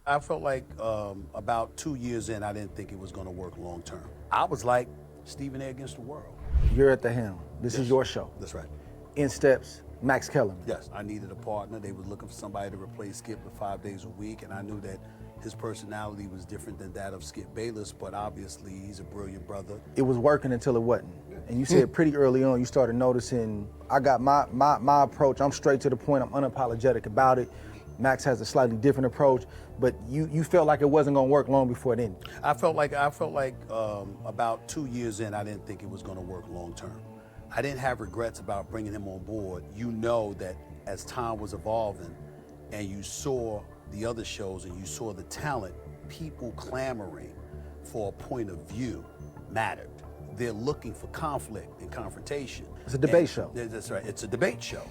I felt like about 2 years in, I didn't think it was going to work long term. I was like Stephen A. against the world. You're at the helm. This is your show. That's right. In steps Max Kellerman. Yes, I needed a partner. They were looking for somebody to replace Skip for 5 days a week, and I knew that his personality was different than that of Skip Bayless, but obviously he's a brilliant brother. It was working until it wasn't. And you said pretty early on, you started noticing, I got my approach, I'm straight to the point, I'm unapologetic about it. Max has a slightly different approach, but you felt like it wasn't gonna work long before it ended. I felt like about 2 years in, I didn't think it was gonna work long term. I didn't have regrets about bringing him on board. You know that as time was evolving and you saw the other shows and you saw the talent, people clamoring for a point of view mattered. They're looking for conflict and confrontation. It's a debate show. That's right, it's a debate show.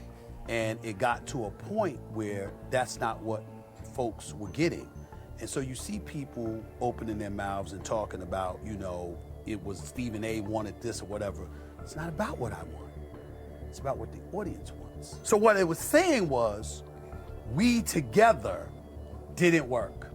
And it got to a point where that's not what folks were getting. And so you see people opening their mouths and talking about, you know, it was Stephen A. wanted this or whatever. It's not about what I want. It's about what the audience wants. So what it was saying was, we together didn't work.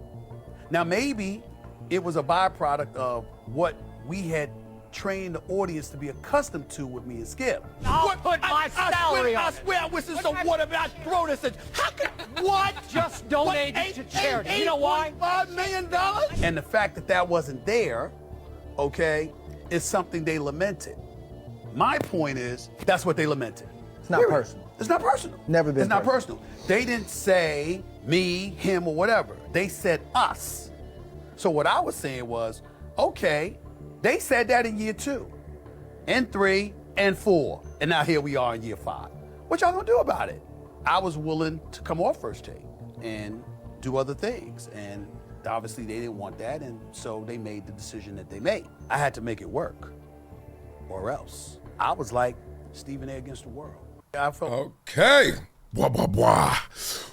Now maybe it was a byproduct of what we had trained the audience to be accustomed to with me and Skip. I'll put my salary on it. I swear I wish this some water, but I throw this at how can, what? Just donate it to charity. You know why? $8.5 million? And the fact that that wasn't there, okay, is something they lamented. My point is, that's what they lamented. It's not personal. It's not personal. Never been It's not personal. They didn't say me, him, or whatever. They said us. So what I was saying was, okay, they said that in year 2, and 3, and 4, and now here we are in year 5. What y'all gonna do about it? I was willing to come off First Take and do other things, and obviously they didn't want that, and so they made the decision that they made. I had to make it work, or else. I was like Stephen A. against the world. I felt Okay. Blah, blah, blah.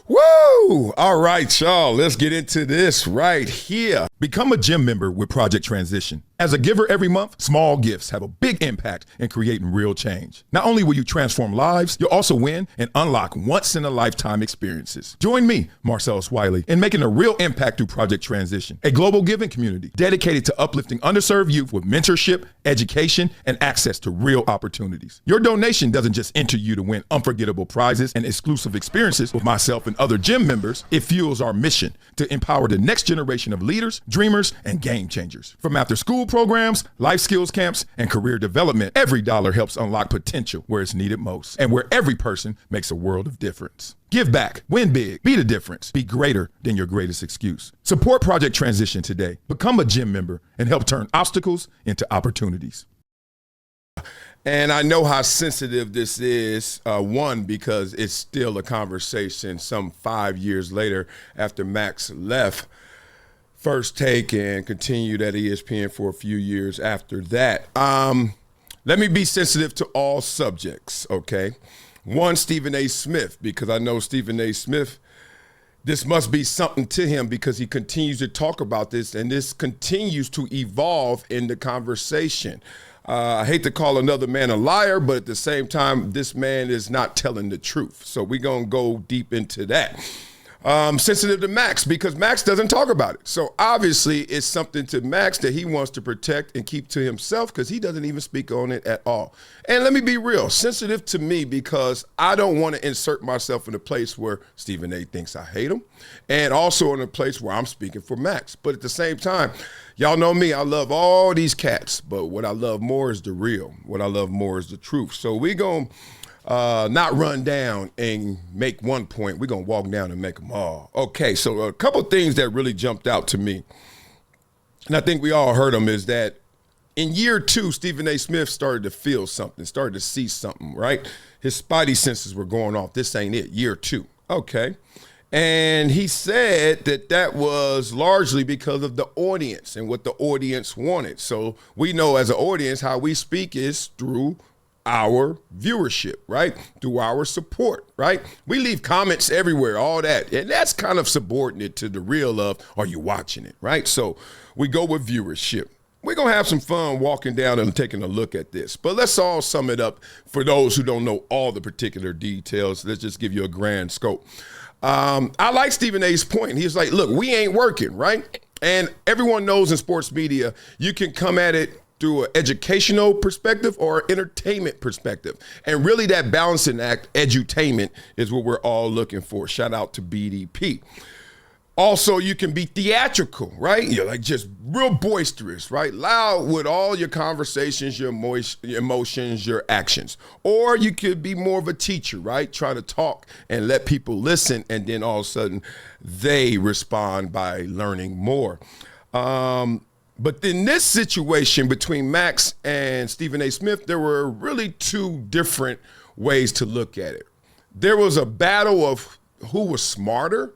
Woo! All right, y'all. Let's get into this right here. Become a gym member with Project Transition. As a giver every month, small gifts have a big impact in creating real change. Not only will you transform lives, you'll also win and unlock once-in-a-lifetime experiences. Join me, Marcellus Wiley, in making a real impact through Project Transition, a global giving community dedicated to uplifting underserved youth with mentorship, education, and access to real opportunities. Your donation doesn't just enter you to win unforgettable prizes and exclusive experiences with myself and other gym members. It fuels our mission to empower the next generation of leaders, dreamers, and game changers. From after-school programs, life skills camps, and career development, every dollar helps unlock potential where it's needed most, and where every person makes a world of difference. Give back, win big, be the difference, be greater than your greatest excuse. Support Project Transition today. Become a gym member and help turn obstacles into opportunities. And I know how sensitive this is, one, because it's still a conversation some 5 years later after Max left First Take and continued at ESPN for a few years after that. Let me be sensitive to all subjects, okay? One, Stephen A. Smith, because I know Stephen A. Smith, this must be something to him because he continues to talk about this and this continues to evolve in the conversation. I hate to call another man a liar, but at the same time, this man is not telling the truth. So we're going to go deep into that. Sensitive to Max because Max doesn't talk about it. So obviously it's something to Max that he wants to protect and keep to himself because he doesn't even speak on it at all. And let me be real, sensitive to me because I don't want to insert myself in a place where Stephen A. thinks I hate him and also in a place where I'm speaking for Max. But at the same time, y'all know me, I love all these cats, but what I love more is the real. What I love more is the truth. So we going to not run down and make one point. We're going to walk down and make them all. Okay, so a couple things that really jumped out to me, and I think we all heard them, is that in year 2, Stephen A. Smith started to feel something, started to see something, right? His spidey senses were going off. This ain't it, year 2. Okay. And he said that that was largely because of the audience and what the audience wanted. So we know as an audience how we speak is through our viewership, right? Through our support, right? We leave comments everywhere, all that. And that's kind of subordinate to the real of, are you watching it, right? So we go with viewership. We're going to have some fun walking down and taking a look at this. But let's all sum it up for those who don't know all the particular details. Let's just give you a grand scope. I like Stephen A's point. He's like, look, we ain't working, right? And everyone knows in sports media, you can come at it through an educational perspective or entertainment perspective. And really that balancing act, edutainment, is what we're all looking for. Shout out to BDP. Also, you can be theatrical, right? You're like just real boisterous, right? Loud with all your conversations, your emotions, your actions. Or you could be more of a teacher, right? Try to talk and let people listen, and then all of a sudden they respond by learning more. But in this situation between Max and Stephen A. Smith, there were really two different ways to look at it. There was a battle of who was smarter.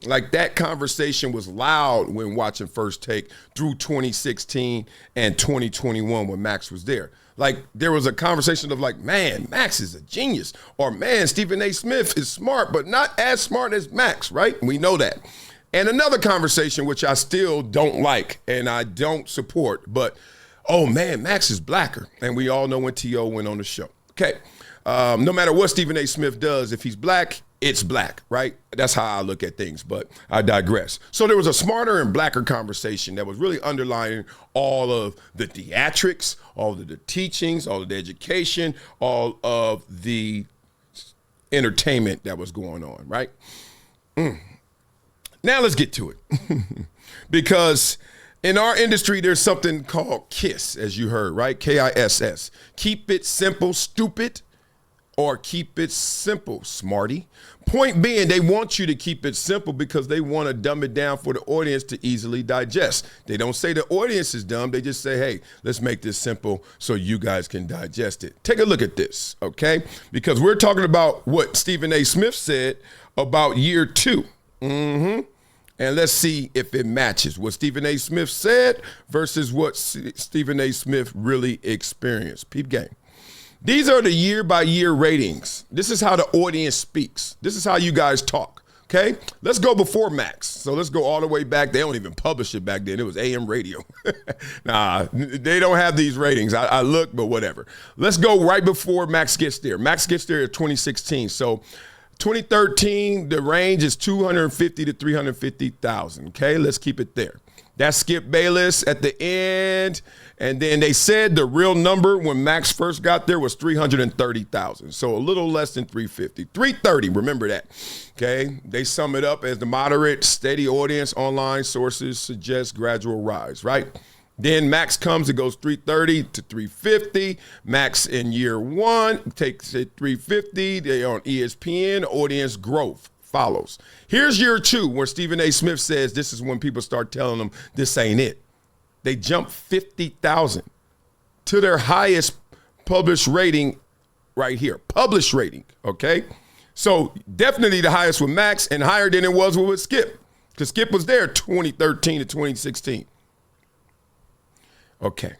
Like that conversation was loud when watching First Take through 2016 and 2021 when Max was there. Like there was a conversation of like, man, Max is a genius, or man, Stephen A. Smith is smart, but not as smart as Max, right? We know that. And another conversation, which I still don't like and I don't support, but, oh man, Max is blacker. And we all know when T.O. went on the show. Okay, no matter what Stephen A. Smith does, if he's black, it's black, right? That's how I look at things, but I digress. So there was a smarter and blacker conversation that was really underlining all of the theatrics, all of the teachings, all of the education, all of the entertainment that was going on, right? Now let's get to it. Because in our industry, there's something called KISS, as you heard, right? KISS. Keep it simple, stupid, or keep it simple, smarty. Point being, they want you to keep it simple because they want to dumb it down for the audience to easily digest. They don't say the audience is dumb. They just say, hey, let's make this simple so you guys can digest it. Take a look at this, okay? Because we're talking about what Stephen A. Smith said about year 2. And let's see if it matches what Stephen A. Smith said versus what Stephen A. Smith really experienced. Peep game. These are the year-by-year ratings. This is how the audience speaks. This is how you guys talk, okay? Let's go before Max. So let's go all the way back. They don't even publish it back then. It was AM radio. Nah, they don't have these ratings. I looked, but whatever. Let's go right before Max gets there. Max gets there at 2016. So 2013, the range is 250 to 350,000, okay? Let's keep it there. That's Skip Bayless at the end. And then they said the real number when Max first got there was 330,000. So a little less than 350. 330, remember that. Okay. They sum it up as the moderate, steady audience. Online sources suggest gradual rise, right? Then Max comes, it goes 330 to 350. Max in year 1 takes it 350. They on ESPN, audience growth follows. Here's year 2 where Stephen A. Smith says this is when people start telling them this ain't it. They jump 50,000 to their highest published rating right here. Published rating, okay? So definitely the highest with Max and higher than it was with Skip, because Skip was there 2013 to 2016. Okay.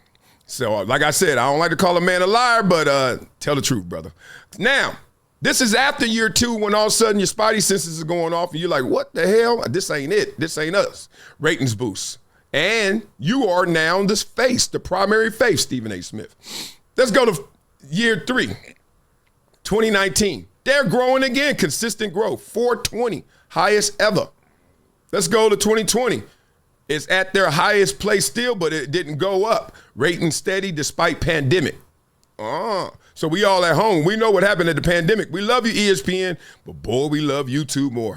So like I said, I don't like to call a man a liar, but tell the truth, brother. Now, this is after year 2 when all of a sudden your spidey senses are going off and you're like, what the hell? This ain't it. This ain't us. Ratings boost. And you are now this face, the primary face, Stephen A. Smith. Let's go to year 3, 2019. They're growing again, consistent growth, 420, highest ever. Let's go to 2020. It's at their highest place still, but it didn't go up. Rating steady despite pandemic. So we all at home. We know what happened at the pandemic. We love you, ESPN, but boy, we love YouTube more.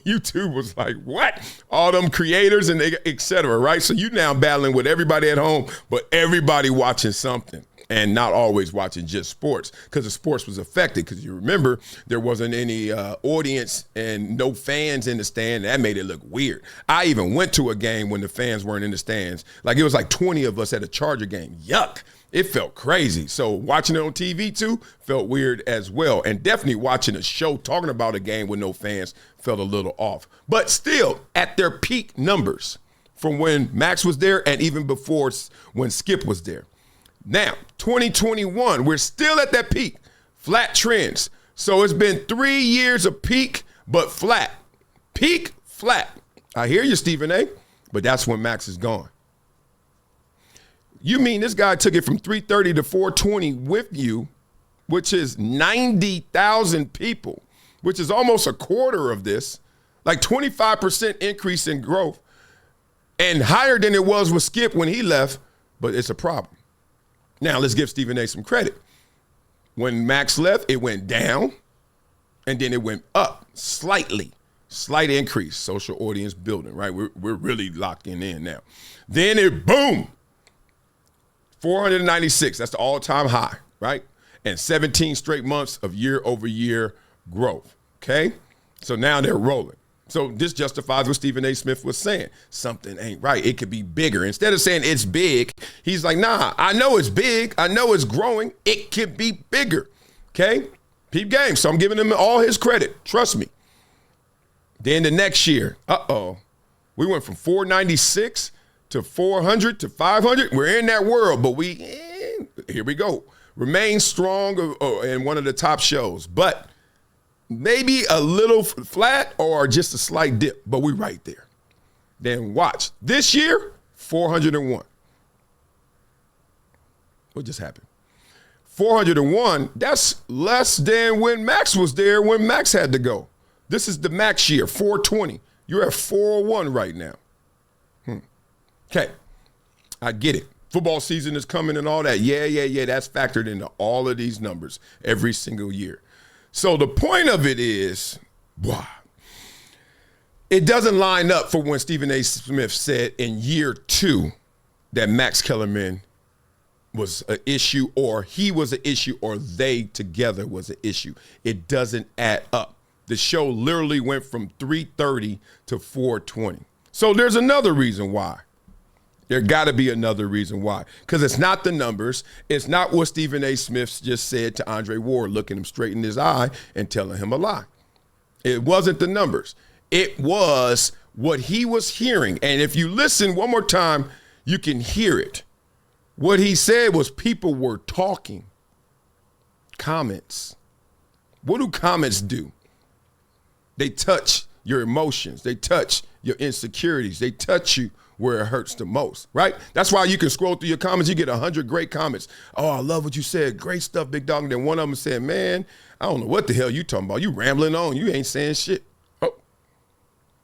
YouTube was like, what? All them creators and et cetera, right? So you now battling with everybody at home, but everybody watching something and not always watching just sports, because the sports was affected. Because you remember there wasn't any audience and no fans in the stand. That made it look weird. I even went to a game when the fans weren't in the stands. Like it was like 20 of us at a Charger game. Yuck. It felt crazy. So watching it on TV too felt weird as well. And definitely watching a show talking about a game with no fans felt a little off. But still at their peak numbers from when Max was there and even before when Skip was there. Now, 2021, we're still at that peak. Flat trends. So it's been 3 years of peak, but flat. Peak, flat. I hear you, Stephen A., but that's when Max is gone. You mean this guy took it from 330 to 420 with you, which is 90,000 people, which is almost a quarter of this. Like 25% increase in growth and higher than it was with Skip when he left, but it's a problem. Now, let's give Stephen A. some credit. When Max left, it went down, and then it went up slightly. Slight increase, social audience building, right? We're really locking in now. Then it, boom, 496. That's the all-time high, right? And 17 straight months of year-over-year growth, okay? So now they're rolling. So this justifies what Stephen A. Smith was saying. Something ain't right. It could be bigger. Instead of saying it's big, he's like, nah, I know it's big. I know it's growing. It could be bigger, okay? Peep game. So I'm giving him all his credit. Trust me. Then the next year, we went from 496 to 400 to 500. We're in that world, but here we go. Remain strong in one of the top shows, but maybe a little flat or just a slight dip, but we right there. Then watch. This year, 401. What just happened? 401, that's less than when Max was there, when Max had to go. This is the Max year, 420. You're at 401 right now. Okay, I get it. Football season is coming and all that. Yeah, that's factored into all of these numbers every single year. So the point of it is, it doesn't line up for when Stephen A. Smith said in year 2 that Max Kellerman was an issue, or he was an issue, or they together was an issue. It doesn't add up. The show literally went from 330 to 420. So there's another reason why. There got to be another reason why. Because it's not the numbers. It's not what Stephen A. Smith just said to Andre Ward, looking him straight in his eye and telling him a lie. It wasn't the numbers. It was what he was hearing. And if you listen one more time, you can hear it. What he said was people were talking. Comments. What do comments do? They touch your emotions. They touch your insecurities. They touch you where it hurts the most, right? That's why you can scroll through your comments. You get 100 great comments. Oh, I love what you said. Great stuff, big dog. And then one of them said, man, I don't know what the hell you talking about. You rambling on. You ain't saying shit. Oh.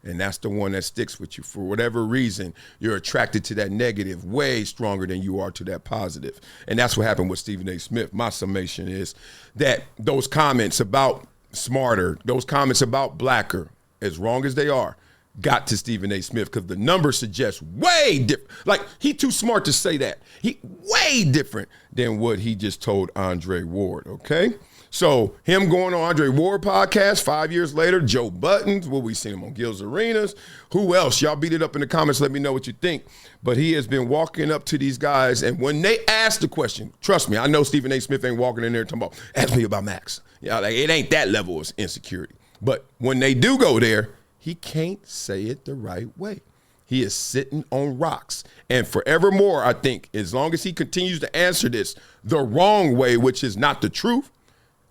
And that's the one that sticks with you. For whatever reason, you're attracted to that negative way stronger than you are to that positive. And that's what happened with Stephen A. Smith. My summation is that those comments about smarter, those comments about blacker, as wrong as they are, got to Stephen A. Smith because the numbers suggest way different. Like, he too smart to say that. He way different than what he just told Andre Ward, okay? So him going on Andre Ward podcast 5 years later, Joe Buttons, we seen him on Gil's Arenas. Who else? Y'all beat it up in the comments. Let me know what you think. But he has been walking up to these guys, and when they ask the question, trust me, I know Stephen A. Smith ain't walking in there talking about, ask me about Max. Yeah, like, it ain't that level of insecurity. But when they do go there, he can't say it the right way. He is sitting on rocks. And forevermore, I think, as long as he continues to answer this the wrong way, which is not the truth,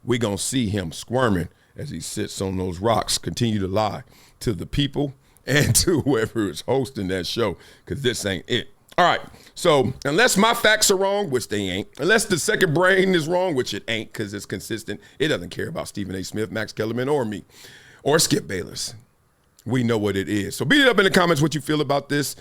we're going to see him squirming as he sits on those rocks, continue to lie to the people and to whoever is hosting that show, because this ain't it. All right, so unless my facts are wrong, which they ain't, unless the second brain is wrong, which it ain't because it's consistent, it doesn't care about Stephen A. Smith, Max Kellerman, or me, or Skip Bayless. We know what it is. So beat it up in the comments what you feel about this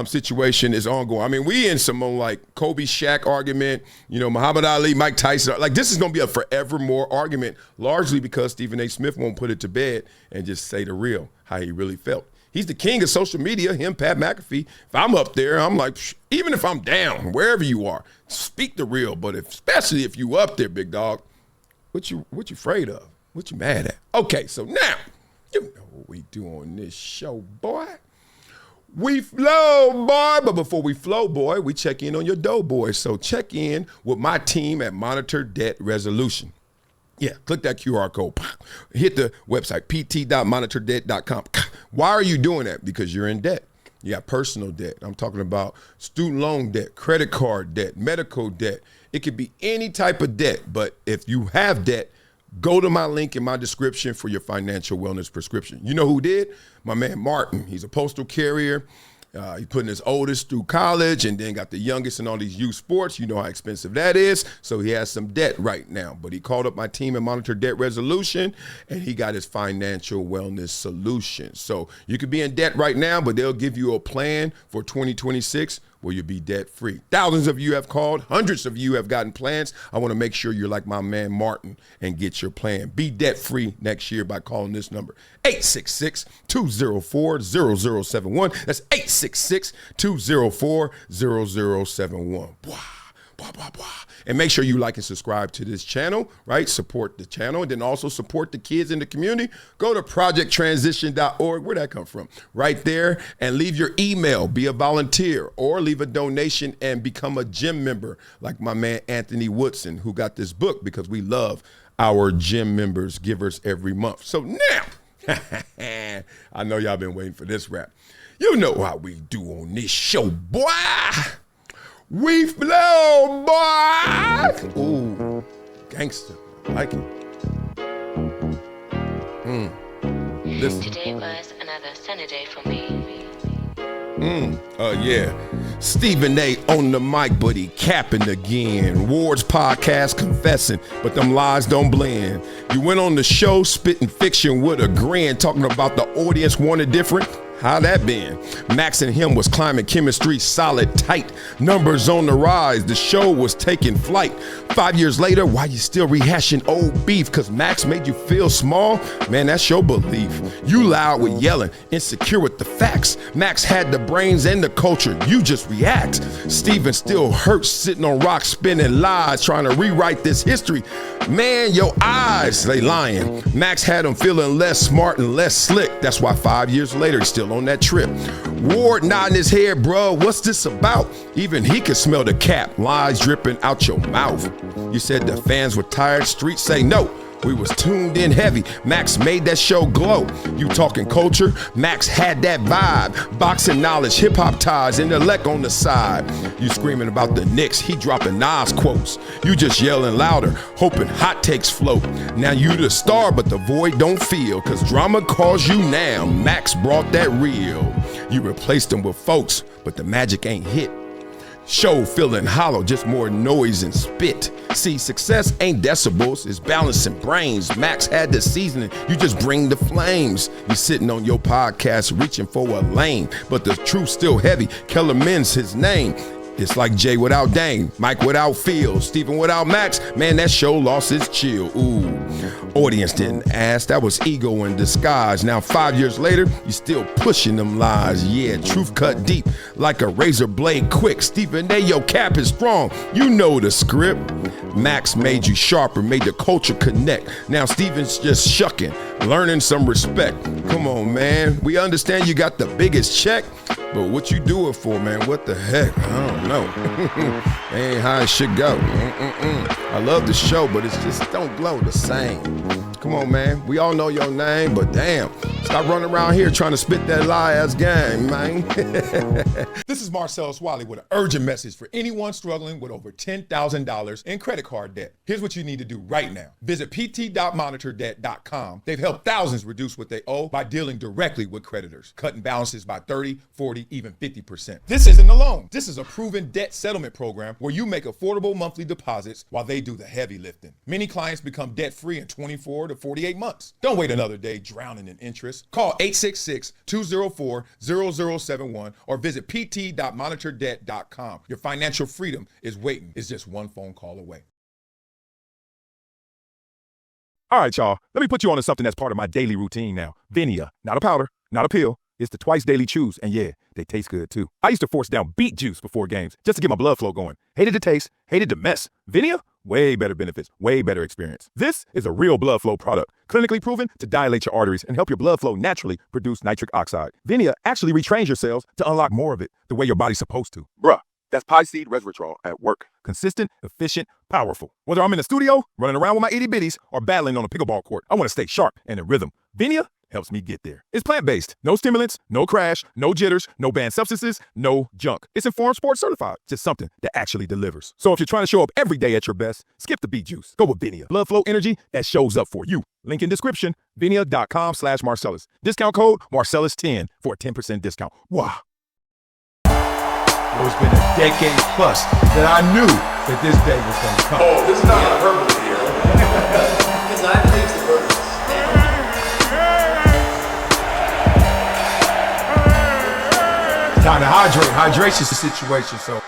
situation is ongoing. I mean, we in some like Kobe Shaq argument, Muhammad Ali, Mike Tyson. Like, this is going to be a forevermore argument, largely because Stephen A. Smith won't put it to bed and just say the real, how he really felt. He's the king of social media, him, Pat McAfee. If I'm up there, I'm like, even if I'm down, wherever you are, speak the real. But especially if you up there, big dog, what you afraid of? What you mad at? Okay, so now, you know what we do on this show, boy. We flow, boy. But before we flow, boy, we check in on your dough, boy. So check in with my team at Monitor Debt Resolution. Yeah, click that QR code. Hit the website, pt.monitordebt.com. Why are you doing that? Because you're in debt. You got personal debt. I'm talking about student loan debt, credit card debt, medical debt. It could be any type of debt. But if you have debt, go to my link in my description for your financial wellness prescription. You know who did? My man Martin. He's a postal carrier. He's putting his oldest through college and then got the youngest in all these youth sports. You know how expensive that is. So he has some debt right now. But he called up my team and monitored debt resolution, and he got his financial wellness solution. So you could be in debt right now, but they'll give you a plan for 2026 where you'll be debt free. Thousands of you have called. Hundreds of you have gotten plans. I want to make sure you're like my man Martin and get your plan. Be debt free next year by calling this number, 866-204-0071. That's 866-204-0071. Blah, blah, blah, blah. And make sure you like and subscribe to this channel, right? Support the channel, and then also support the kids in the community. Go to projecttransition.org. Where'd that come from? Right there, and leave your email, be a volunteer, or leave a donation and become a gym member like my man Anthony Woodson, who got this book, because we love our gym members, givers every month. So now, I know y'all been waiting for this rap. You know how we do on this show, boy. We flow, boy. Ooh, gangster, I like it. Listen. Today was another sunny day for me. Yeah. Stephen A. on the mic, but he capping again. Ward's podcast confessing, but them lies don't blend. You went on the show spitting fiction with a grin, talking about the audience wanted different. How that been? Max and him was climbing chemistry solid tight. Numbers on the rise. The show was taking flight. 5 years later, why you still rehashing old beef? Cause Max made you feel small? Man, that's your belief. You loud with yelling, insecure with the facts. Max had the brains and the culture. You just react. Steven still hurts sitting on rocks, spinning lies, trying to rewrite this history. Man, your eyes, they lying. Max had him feeling less smart and less slick. That's why 5 years later, he's still on that trip. Ward nodding his head, bro, what's this about? Even he could smell the cap, lies dripping out your mouth. You said the fans were tired, streets say no. We was tuned in heavy. Max made that show glow. You talking culture? Max had that vibe. Boxing knowledge, hip hop ties, intellect on the side. You screaming about the Knicks, he dropping Nas quotes. You just yelling louder, hoping hot takes float. Now you the star, but the void don't feel, cause drama calls you now. Max brought that real. You replaced him with folks, but the magic ain't hit. Show feeling hollow, just more noise and spit. See, success ain't decibels, it's balancing brains. Max had the seasoning, you just bring the flames. You sitting on your podcast reaching for a lane, but the truth's still heavy. Kellerman's his name. It's like Jay without Dane, Mike without Phil, Stephen without Max. Man, that show lost its chill. Ooh, audience didn't ask. That was ego in disguise. Now 5 years later, you still pushing them lies. Yeah, truth cut deep like a razor blade quick. Stephen A, your cap is strong. You know the script. Max made you sharper, made the culture connect. Now Stephen's just shucking, learning some respect. Come on, man. We understand you got the biggest check, but what you do it for, man? What the heck? I don't know. Ain't how it should go. I love the show, but it's just don't glow the same. Come on, man. We all know your name, but damn, stop running around here trying to spit that lie-ass game, man. This is Marcellus Wiley with an urgent message for anyone struggling with over $10,000 in credit card debt. Here's what you need to do right now. Visit pt.monitordebt.com. They've helped thousands reduce what they owe by dealing directly with creditors, cutting balances by 30, 40, even 50%. This isn't a loan. This is a proven debt settlement program where you make affordable monthly deposits while they do the heavy lifting. Many clients become debt-free in 24 to 48 months. Don't wait another day drowning in interest. Call 866-204-0071 or visit pt.monitordebt.com. Your financial freedom is waiting. It's just one phone call away. All right, y'all, let me put you on to something that's part of my daily routine now. Vinia, not a powder, not a pill. It's the twice daily chews, and yeah, they taste good too. I used to force down beet juice before games just to get my blood flow going. Hated the taste, hated the mess. Vinia? Way better benefits, way better experience. This is a real blood flow product, clinically proven to dilate your arteries and help your blood flow naturally produce nitric oxide. Vinia actually retrains your cells to unlock more of it the way your body's supposed to. Bruh, that's pie seed resveratrol at work. Consistent, efficient, powerful. Whether I'm in the studio, running around with my itty bitties, or battling on a pickleball court, I want to stay sharp and in rhythm. Vinia helps me get there. It's plant-based. No stimulants, no crash, no jitters, no banned substances, no junk. It's Informed Sports certified. Just something that actually delivers. So if you're trying to show up every day at your best, skip the beet juice. Go with Vinia. Blood flow energy that shows up for you. Link in description, vinia.com/Marcellus. Discount code Marcellus10 for a 10% discount. Wow. it's been a decade plus that I knew that this day was going to come. Oh, this is not hyperbole here. Because I think the verse. Time to hydrate. Hydration's the situation, so